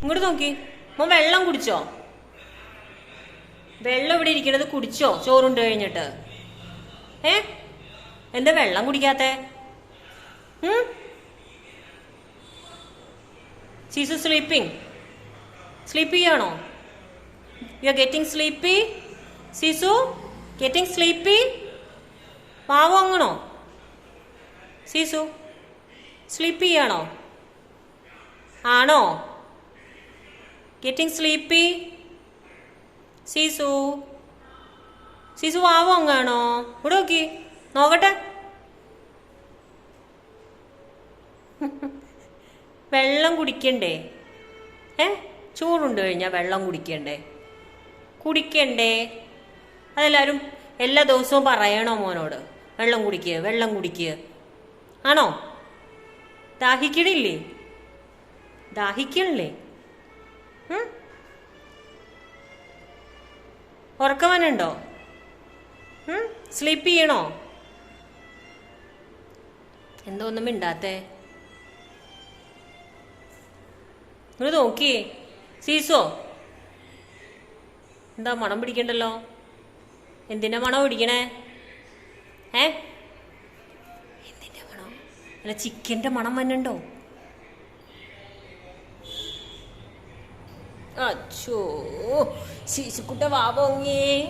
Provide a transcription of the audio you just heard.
ഇങ്ങോട്ട് നോക്കി. മോൻ വെള്ളം കുടിച്ചോ? വെള്ളം ഇവിടെ ഇരിക്കണത് കുടിച്ചോ ചോറുണ്ട് കഴിഞ്ഞിട്ട്? എന്താ വെള്ളം കുടിക്കാത്തെ? സീസു സ്ലീപ്പിംഗ് ചെയ്യണോ? You are getting sleepy? സീസു ഗെറ്റിംഗ് സ്ലീപ്പി? പാവം അങ്ങണോ? സീസു സ്ലീപ്പ് ചെയ്യണോ? ആണോ? Getting sleepy? സീസു വാവോ അങ്ങാണോ? ഇവിടെ നോക്കി നോക്കട്ടെ. വെള്ളം കുടിക്കണ്ടേ? ചൂടുണ്ട് കഴിഞ്ഞാൽ വെള്ളം കുടിക്കണ്ടേ? അതെല്ലാവരും എല്ലാ ദിവസവും പറയണോ മോനോട്? വെള്ളം കുടിക്കുക ആണോ? ദാഹിക്കണില്ലേ? ഉറക്കവനുണ്ടോ? സ്ലീപ്പ് ചെയ്യണോ? എന്തോ ഒന്നും മിണ്ടാത്തേ? നിങ്ങൾ നോക്കിയേ. സീസോ എന്താ മണം പിടിക്കണ്ടല്ലോ? എന്തിനാ മണം പിടിക്കണേ? എന്തിന്റെ മണം? അല്ല, ചിക്കൻ്റെ മണം വന്നുണ്ടോ? അച്ചോ, സീസുക്കുട്ടൻ വാവോങ്ങിപ്പോയി.